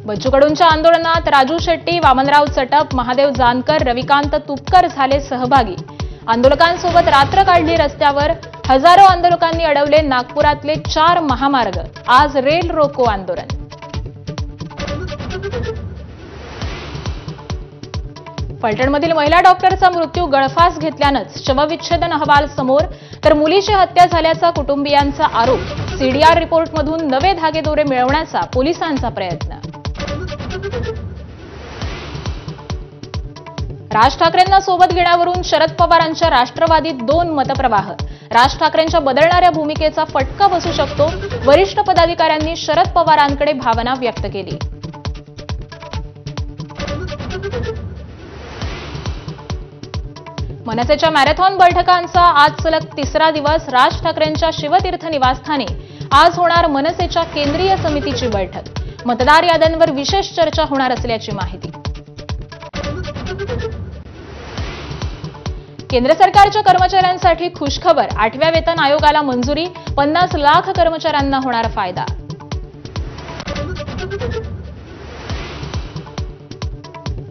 बच्चू कडूंच्या आंदोलनात राजू शेट्टी, वामनराव चटप, महादेव जानकर, रविकांत तुपकर झाले सहभागी। आंदोलकांसोबत रात्र काढली रस्त्यावर। हजारो आंदोलकांनी अडवले नागपुरातले 4 महामार्ग। आज रेल रोको आंदोलन। फलटणमधील महिला डॉक्टरचा मृत्यू गळफास घेतल्यानंच शवविच्छेदन अहवाल समोर, तर मुलीची हत्या झाल्याचा कुटुंबियांचा आरोप। सीडीआर रिपोर्टमधून नवे धागेदोरे मिळवण्याचा पोलिसांचा प्रयत्न। राज ठाकरेंना सोबत घेण्यावरून शरद पवारांच्या राष्ट्रवादीत 2 मतप्रवाह। राज ठाकरेंच्या बदलणाऱ्या भूमिकेचा फटका बसू शकतो। वरिष्ठ पदाधिकाऱ्यांनी शरद पवारांकडे भावना व्यक्त केली। मनसेच्या मॅरेथॉन बैठकांचा आज सलग 3रा दिवस। राज ठाकरेंच्या शिवतीर्थ निवासस्थानी आज होणार मनसेच्या केंद्रीय समितीची बैठक। मतदार याद्यांवर विशेष चर्चा होणार असल्याची माहिती। केंद्र सरकारच्या कर्मचाऱ्यांसाठी खुशखबर। 8व्या वेतन आयोगाला मंजुरी। 50 लाख कर्मचाऱ्यांना होणार फायदा।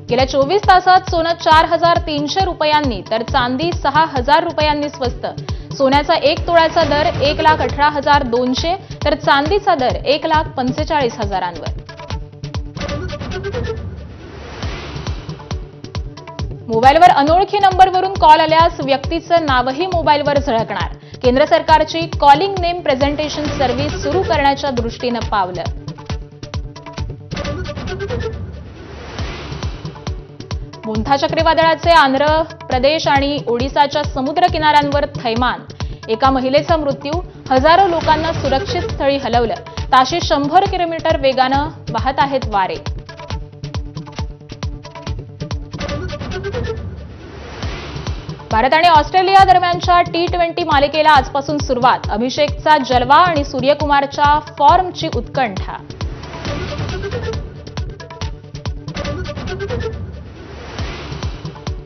गेल्या 24 तासात सोनं 4,300 रुपयांनी तर चांदी 6,000 रुपयांनी स्वस्त। सोन्याचा 1 तोळ्याचा दर 1,18,200 तर चांदीचा दर 1,45,000वर। मोबाईलवर अनोळखी नंबरवरून कॉल आल्यास व्यक्तीचं नावही मोबाईलवर झळकणार। केंद्र सरकारची कॉलिंग नेम प्रेझेंटेशन सर्व्हिस सुरू करण्याच्या दृष्टीनं पावलं। मोंथा चक्रीवादळाचे आंध्र प्रदेश आणि ओडिसाच्या समुद्र किनाऱ्यांवर थैमान। एका महिलेचा मृत्यू। हजारो लोकांना सुरक्षित स्थळी हलवलं। ताशी 100 किलोमीटर वेगानं वाहत आहेत वारे। भारत आणि ऑस्ट्रेलिया दरम्यानच्या T20 मालिकेला आजपासून सुरुवात। अभिषेकचा जलवा आणि सूर्यकुमारच्या फॉर्मची उत्कंठा।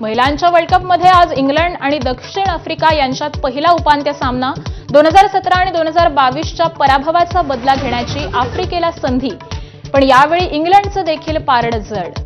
महिलांच्या वर्ल्ड कपमध्ये आज इंग्लंड आणि दक्षिण आफ्रिका यांच्यात पहिला उपांत्य सामना। 2017 आणि 2022च्या पराभवाचा बदला घेण्याची आफ्रिकेला संधी, पण यावेळी इंग्लंडचं देखील पारडं जड।